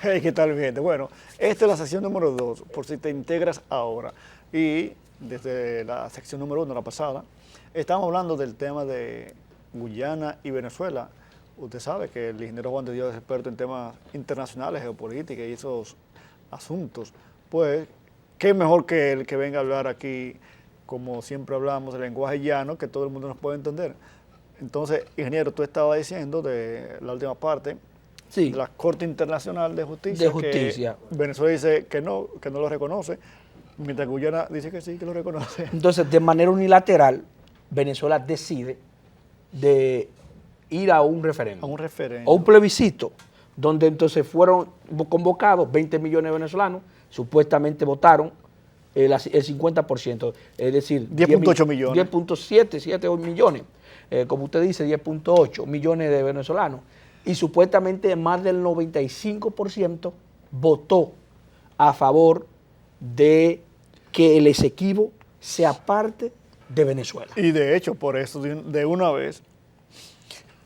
Hey, ¿qué tal, mi gente? Bueno, esta es la sección número 2, por si te integras ahora. Y desde la sección número 1, la pasada, estamos hablando del tema de Guyana y Venezuela. Usted sabe que el ingeniero Juan de Dios es experto en temas internacionales, geopolítica y esos asuntos. Pues, ¿qué mejor que él que venga a hablar aquí, como siempre hablamos, el lenguaje llano, que todo el mundo nos puede entender? Entonces, ingeniero, tú estabas diciendo de la última parte, Sí, de la Corte Internacional de de Justicia, que justicia. Venezuela dice que no lo reconoce, mientras Guyana dice que sí, que lo reconoce. Entonces, de manera unilateral, Venezuela decide de ir a un A referéndum un o un referendo. plebiscito, donde entonces fueron convocados 20 millones de venezolanos, supuestamente votaron el 50%, es decir, 10.8 millones. 10.7 millones, como usted dice, 10.8 millones de venezolanos, y supuestamente más del 95% votó a favor de que el Esequibo sea parte de Venezuela. Y de hecho, por eso de una vez,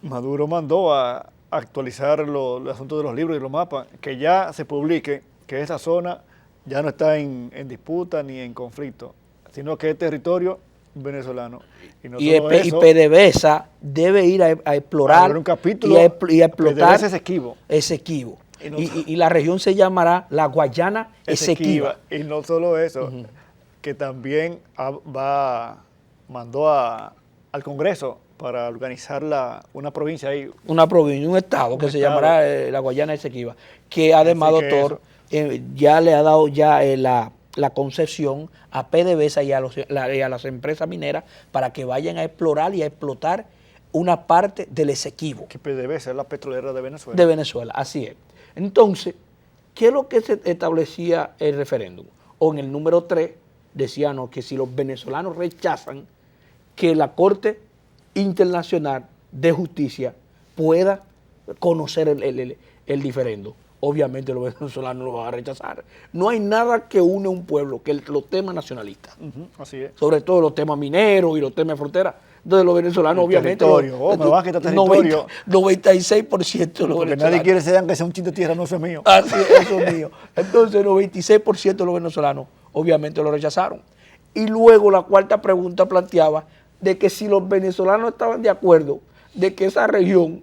Maduro mandó a actualizar los asuntos de los libros y los mapas, que ya se publique que esa zona ya no está en disputa ni en conflicto, sino que es territorio venezolano. Y no solo Y eso, PDVSA debe ir a explorar habrá un capítulo, y a explotar PDVSA Esequibo. Esequibo. Y no- Y la región se llamará la Guayana Esequiba. Y no solo eso, que también mandó al Congreso para organizar una provincia ahí. Una provincia, un estado Un que se estado. llamará la Guayana Esequiba, que además, Así que doctor, ya le ha dado la concesión a PDVSA y y a las empresas mineras para que vayan a explorar y a explotar una parte del Esequibo Que PDVSA es la petrolera de Venezuela. de Venezuela, así es. Entonces, ¿qué es lo que se establecía el referéndum? O en el número 3 decían que si los venezolanos rechazan que la Corte Internacional de Justicia pueda conocer el diferendo, obviamente los venezolanos lo van a rechazar. No hay nada que une a un pueblo que los temas nacionalistas, Así es. sobre todo los temas mineros y los temas de frontera. Entonces los venezolanos, El obviamente, territorio. Me vas a quitar territorio. 96% de los Porque venezolanos. nadie quiere que sea un chin de tierra, no eso es mío. Así es, eso es mío. Entonces, el 96% de los venezolanos obviamente lo rechazaron. Y luego la cuarta pregunta planteaba de que si los venezolanos estaban de acuerdo de que esa región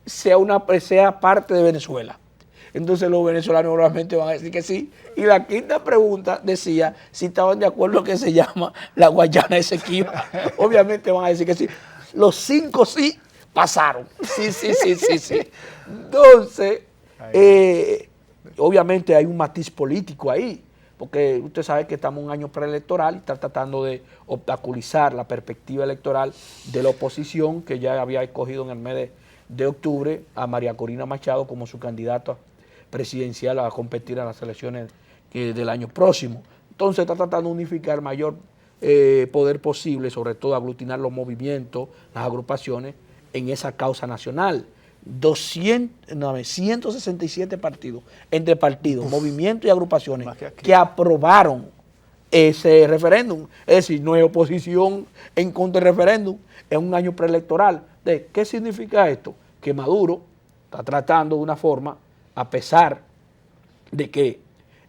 sea parte de Venezuela. Entonces los venezolanos obviamente van a decir que sí. Y la quinta pregunta decía si estaban de acuerdo que se llama la Guayana Esequiba. Obviamente van a decir que sí. Los 5 sí pasaron. Sí, sí, sí, sí, sí. Entonces, obviamente hay un matiz político ahí, porque usted sabe que estamos en un año preelectoral y está tratando de obstaculizar la perspectiva electoral de la oposición, que ya había escogido en el mes de octubre a María Corina Machado como su candidata presidencial a competir en las elecciones del año próximo. Entonces está tratando de unificar mayor poder posible, sobre todo aglutinar los movimientos, las agrupaciones en esa causa nacional. 167 partidos, entre partidos, movimientos y agrupaciones Más que aquí. que aprobaron ese referéndum. Es decir, no hay oposición en contra del referéndum en un año preelectoral. ¿Qué significa esto? Que Maduro está tratando de una forma, a pesar de que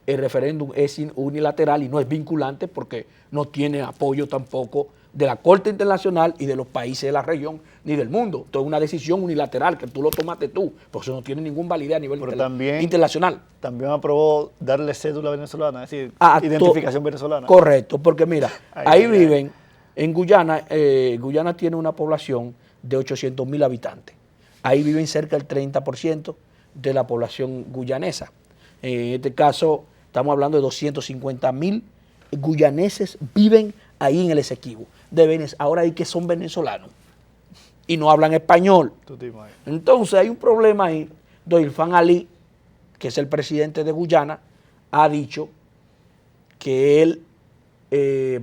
el referéndum es unilateral y no es vinculante porque no tiene apoyo tampoco de la Corte Internacional y de los países de la región ni del mundo. Esto es una decisión unilateral que tú lo tomaste tú, porque eso no tiene ninguna validez a nivel internacional. También aprobó darle cédula venezolana, es decir, Ah, identificación venezolana. Correcto, porque mira, Ahí ahí viven, en Guyana, Guyana tiene una población de 800.000 habitantes. Ahí viven cerca del 30% de la población guyanesa. En este caso, estamos hablando de 250.000 guyaneses viven ahí en el Esequibo. Ahora hay que son venezolanos y no hablan español. Tú te imaginas. Entonces hay un problema ahí. Irfán Ali, que es el presidente de Guyana, ha dicho que él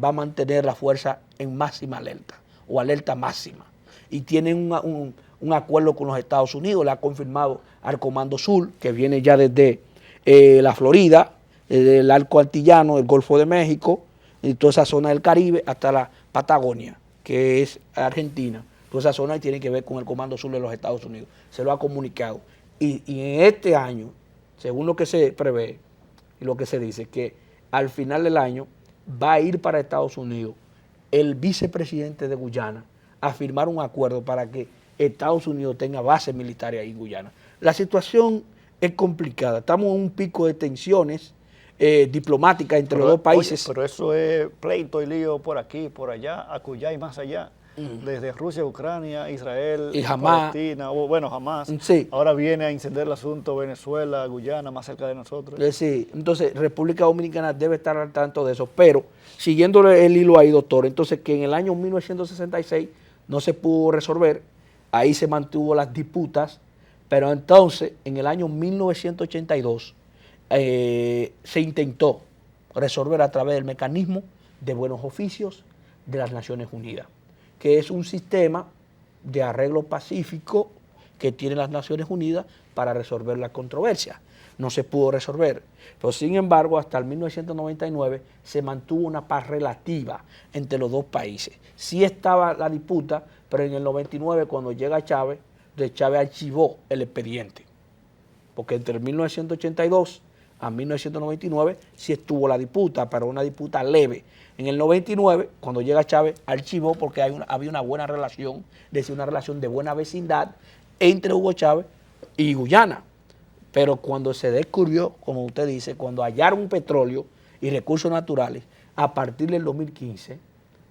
va a mantener la fuerza en máxima alerta o alerta máxima. Y tiene un acuerdo con los Estados Unidos, le ha confirmado al Comando Sur, que viene ya desde la Florida, el arco antillano, el Golfo de México, y toda esa zona del Caribe, hasta la Patagonia, que es Argentina. Toda esa zona tiene que ver con el Comando Sur de los Estados Unidos. Se lo ha comunicado. Y en este año según lo que se prevé y lo que se dice, que al final del año va a ir para Estados Unidos el vicepresidente de Guyana a firmar un acuerdo para que Estados Unidos tenga bases militares ahí en Guyana. La situación es complicada, estamos en un pico de tensiones diplomáticas entre los dos países. Oye, pero eso es pleito y lío por aquí, por allá, acullá y más allá. Desde Rusia, Ucrania, Israel, y Hamás, Palestina, bueno, Hamás. Sí. Ahora viene a encender el asunto Venezuela, Guyana, más cerca de nosotros. Sí, entonces República Dominicana debe estar al tanto de eso, pero siguiendo el hilo ahí, doctor, entonces que en el año 1966 no se pudo resolver, ahí se mantuvo las disputas, pero entonces en el año 1982 se intentó resolver a través del mecanismo de buenos oficios de las Naciones Unidas, que es un sistema de arreglo pacífico que tienen las Naciones Unidas para resolver la controversia. No se pudo resolver, pero sin embargo hasta el 1999 se mantuvo una paz relativa entre los dos países. Sí estaba la disputa, pero en el 99 cuando llega Chávez, Chávez archivó el expediente, porque entre 1982 a 1999 sí estuvo la disputa, pero una disputa leve. En el 99, cuando llega Chávez, archivó porque había una buena relación, es decir, una relación de buena vecindad entre Hugo Chávez y Guyana. Pero cuando se descubrió, como usted dice, cuando hallaron petróleo y recursos naturales, a partir del 2015,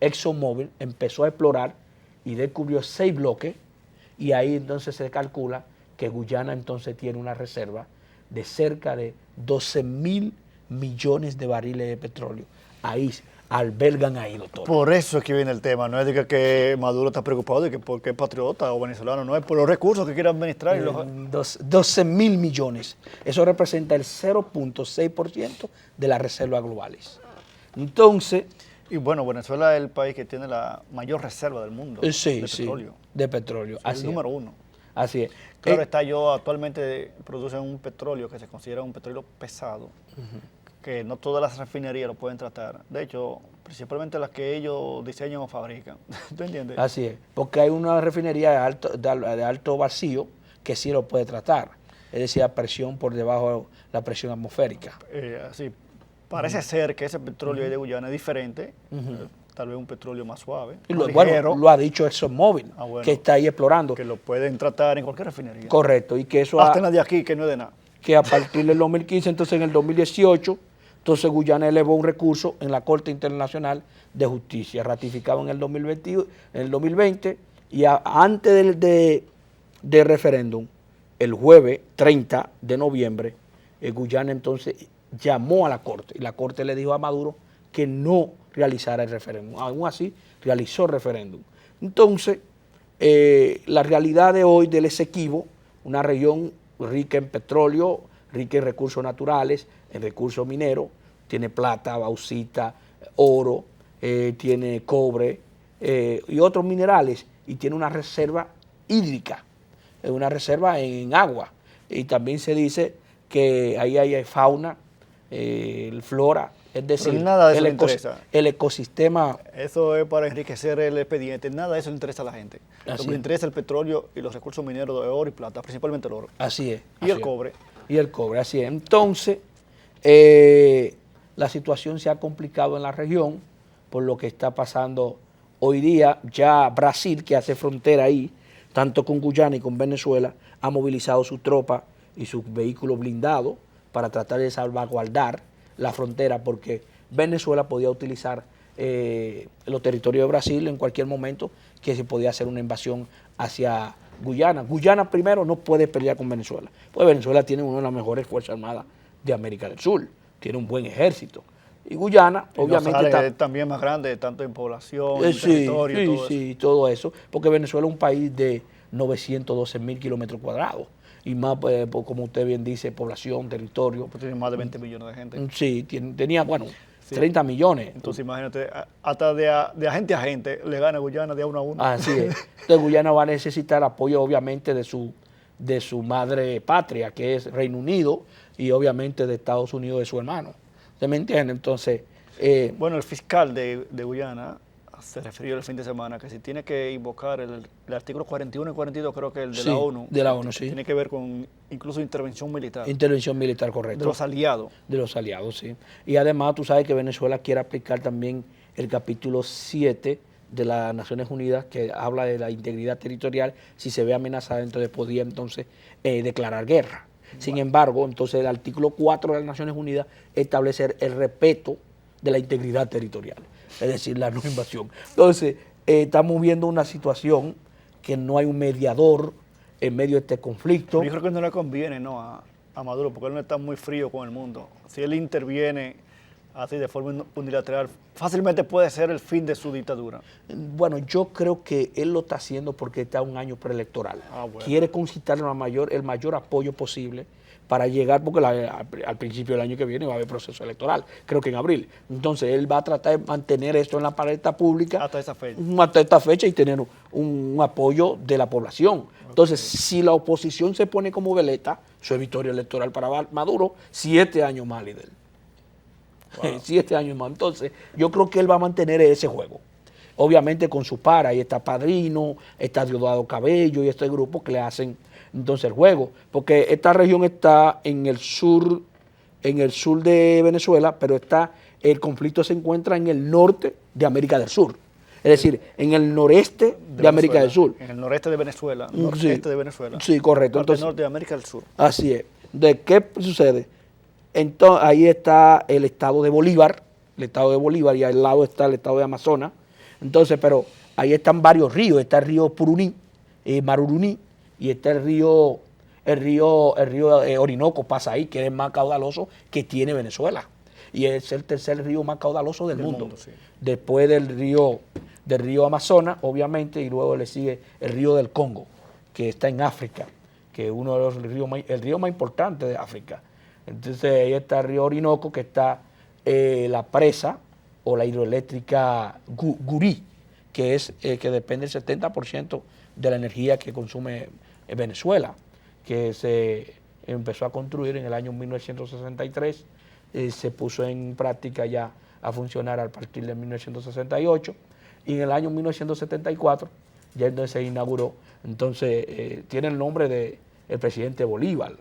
ExxonMobil empezó a explorar y descubrió 6 bloques, y ahí entonces se calcula que Guyana entonces tiene una reserva de cerca de 12.000 millones de barriles de petróleo. Ahí albergan ahí, doctor. Por eso es que viene el tema, no es de que Maduro está preocupado de que porque es patriota o venezolano, no es por los recursos que quiere administrar. 12.000 millones, eso representa el 0.6% de las reservas globales. Entonces... Y bueno, Venezuela es el país que tiene la mayor reserva del mundo de petróleo. De petróleo, es el número 1. Así es. Claro está, actualmente producen un petróleo que se considera un petróleo pesado, que no todas las refinerías lo pueden tratar. De hecho, principalmente las que ellos diseñan o fabrican. ¿Tú entiendes? Así es, porque hay una refinería de alto vacío que sí lo puede tratar, es decir, a presión por debajo de la presión atmosférica. Así, parece ser que ese petróleo de Guyana es diferente, tal vez un petróleo más suave. Y lo ha dicho ExxonMobil, que está ahí explorando. Que lo pueden tratar en cualquier refinería. Correcto, y que eso... Hasta en la de aquí, que no es de nada. Que a partir del 2015, entonces en el 2018, entonces Guyana elevó un recurso en la Corte Internacional de Justicia, ratificado en el 2020, y antes del referéndum, el jueves 30 de noviembre, Guyana entonces llamó a la Corte, y la Corte le dijo a Maduro que no realizara el referéndum. Aún así, realizó el referéndum. Entonces, la realidad de hoy del Esequibo, una región rica en petróleo, rica en recursos naturales, en recursos mineros, tiene plata, bauxita, oro, tiene cobre y otros minerales, y tiene una reserva hídrica, una reserva en agua. Y también se dice que ahí hay fauna, flora, es decir, nada de eso le interesa. El ecosistema. Eso es para enriquecer el expediente, nada de eso le interesa a la gente. Lo que le interesa es el petróleo y los recursos mineros de oro y plata, principalmente el oro. Así es. Y el cobre. Y el cobre, así es. Entonces, la situación se ha complicado en la región por lo que está pasando hoy día. Ya Brasil, que hace frontera ahí, tanto con Guyana y con Venezuela, ha movilizado sus tropas y sus vehículos blindados para tratar de salvaguardar la frontera, porque Venezuela podía utilizar los territorios de Brasil en cualquier momento, que se podía hacer una invasión hacia Guyana. Guyana primero no puede pelear con Venezuela, pues Venezuela tiene una de las mejores fuerzas armadas de América del Sur, tiene un buen ejército. Y Guyana, obviamente, está también más grande, tanto en población, en territorio, todo eso. Sí, todo eso, porque Venezuela es un país de 912.000 kilómetros cuadrados. Y más, como usted bien dice, población, territorio. Pues tiene más de 20 millones de gente. Sí, tenía, bueno, 30 millones. Entonces imagínate, hasta de agente a agente le gana Guyana de 1 a 1. Así es. Entonces Guyana va a necesitar apoyo, obviamente, de su madre patria, que es Reino Unido, y obviamente de Estados Unidos, de su hermano. ¿Usted me entiende? Entonces... bueno, el fiscal de Guyana se refirió el fin de semana, que si tiene que invocar el artículo 41 y 42, creo que el de Sí, la ONU. de la ONU, sí. Tiene que ver con incluso intervención militar. Intervención militar, correcto. De los aliados. De los aliados, sí. Y además tú sabes que Venezuela quiere aplicar también el capítulo 7 de las Naciones Unidas, que habla de la integridad territorial. Si se ve amenazada, entonces podría entonces declarar guerra. Sin embargo, entonces el artículo 4 de las Naciones Unidas establece el respeto de la integridad territorial, es decir, la no invasión. Entonces, estamos viendo una situación que no hay un mediador en medio de este conflicto. Pero yo creo que no le conviene, ¿no?, a Maduro, porque él no está muy frío con el mundo. Si él interviene así de forma unilateral, fácilmente puede ser el fin de su dictadura. Bueno, yo creo que él lo está haciendo porque está un año preelectoral. Bueno. Quiere concitar el mayor apoyo posible para llegar, porque al principio del año que viene va a haber proceso electoral, creo que en abril. Entonces él va a tratar de mantener esto en la palestra pública Hasta esa fecha. Hasta esta fecha y tener un apoyo de la población. Entonces, si la oposición se pone como veleta, eso es victoria electoral para Maduro, 7 años más, líder. Wow. 7 años más. Entonces, yo creo que él va a mantener ese juego. Obviamente con su par, ahí está Padrino, está Diosdado Cabello y este grupo que le hacen entonces el juego. Porque esta región está en el sur de Venezuela, pero el conflicto se encuentra en el norte de América del Sur. Es decir, en el noreste de América del Sur. En el noreste de Venezuela, noreste de Venezuela. Sí, correcto. Entonces, norte de América del Sur. Así es. ¿De qué sucede? Entonces, ahí está el estado de Bolívar, y al lado está el estado de Amazonas. Entonces, pero ahí están varios ríos. Está el río Puruní, Maruruní, y está el río Orinoco, pasa ahí, que es el más caudaloso que tiene Venezuela. Y es el tercer río más caudaloso del mundo. Sí. Después del río Amazonas, obviamente, y luego le sigue el río del Congo, que está en África, que es uno de los el río más importante de África. Entonces ahí está el río Orinoco, que está la presa o la hidroeléctrica Gurí, que depende del 70% de la energía que consume Venezuela, que se empezó a construir en el año 1963, se puso en práctica ya a funcionar a partir de 1968, y en el año 1974 ya entonces se inauguró. Entonces tiene el nombre de el presidente Bolívar,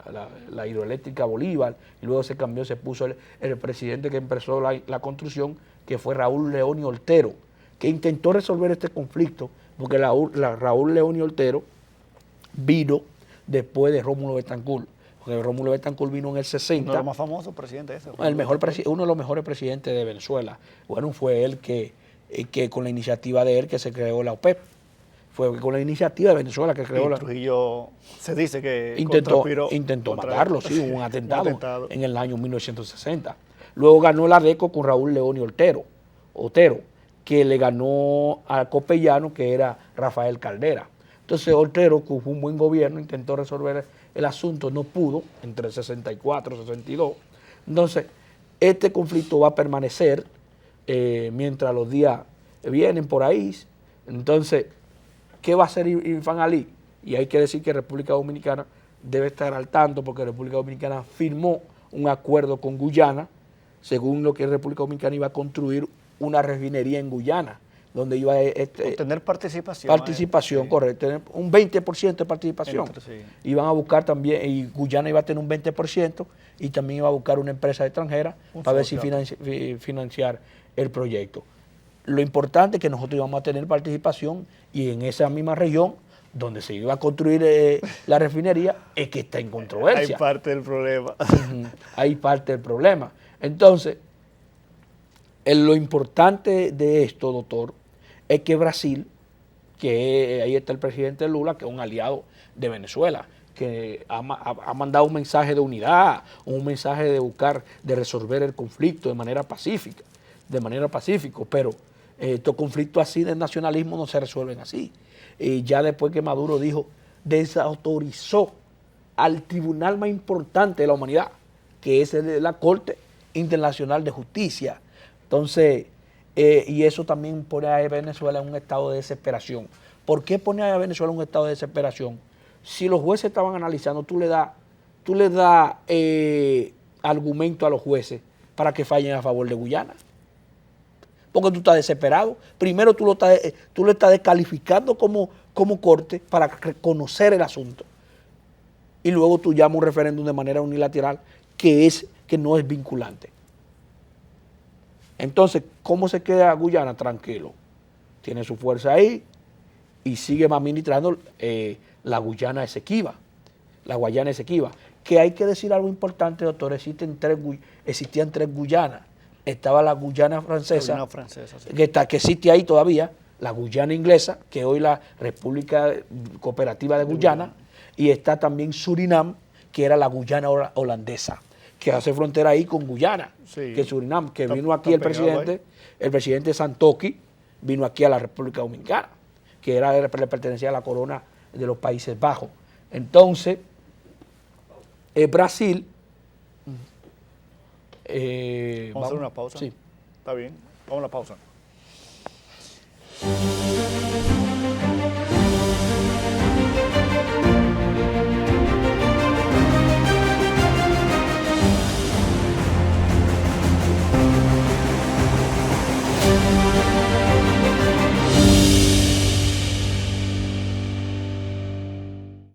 la hidroeléctrica Bolívar, y luego se cambió, se puso el presidente que empezó la construcción, que fue Raúl León y Ortero, que intentó resolver este conflicto, porque Raúl León y Ortero vino después de Rómulo Betancourt, porque Rómulo Betancourt vino en el 60. Uno de los más famosos presidentes ese. Uno de los mejores presidentes de Venezuela. Bueno, fue él que con la iniciativa de él que se creó la OPEP. Fue con la iniciativa de Venezuela que creó Trujillo se dice que intentó matarlo, sí, un atentado en el año 1960. Luego ganó la ADECO con Raúl León y Otero, que le ganó a Copellano, que era Rafael Caldera. Entonces Otero, con un buen gobierno, intentó resolver el asunto, no pudo, entre el 64 y 62. Entonces, este conflicto va a permanecer mientras los días vienen por ahí. Entonces, ¿qué va a hacer Irfán Ali? Y hay que decir que República Dominicana debe estar al tanto, porque República Dominicana firmó un acuerdo con Guyana, según lo que República Dominicana iba a construir una refinería en Guyana, donde iba a tener participación. Participación, sí. Correcto, tener un 20% de participación. Sí. Iban a buscar también, y Guyana iba a tener un 20%, y también iba a buscar una empresa extranjera para ver si financiar el proyecto. Lo importante es que nosotros íbamos a tener participación, y en esa misma región donde se iba a construir la refinería es que está en controversia. Hay parte del problema. Hay parte del problema. Entonces, lo importante de esto, doctor, es que Brasil, que ahí está el presidente Lula, que es un aliado de Venezuela, que ha mandado un mensaje de unidad, un mensaje de resolver el conflicto de manera pacífica, pero estos conflictos así de nacionalismo no se resuelven así. Ya después que Maduro dijo, desautorizó al tribunal más importante de la humanidad, que es la Corte Internacional de Justicia. Entonces, y eso también pone a Venezuela en un estado de desesperación. ¿Por qué pone a Venezuela en un estado de desesperación? Si los jueces estaban analizando, tú le das argumento a los jueces para que fallen a favor de Guyana. porque tú estás desesperado. Primero tú lo estás descalificando como corte para reconocer el asunto. Y luego tú llamas un referéndum de manera unilateral que no es vinculante. Entonces, ¿cómo se queda Guyana? Tranquilo. Tiene su fuerza ahí y sigue administrando la Guyana Esequiba. La Guayana Esequiba. Que hay que decir algo importante, doctor, existían tres Guyanas. Estaba la Guyana francesa, sí, que existe ahí todavía, la Guyana inglesa, que hoy la República Cooperativa de Guyana, y está también Surinam, que era la Guyana holandesa, que hace frontera ahí con Guyana, sí, que Surinam, que vino aquí el presidente Santoki, vino aquí a la República Dominicana, que le pertenecía a la corona de los Países Bajos. Entonces, Brasil... vamos a hacer una pausa. Sí. Está bien, vamos a la pausa.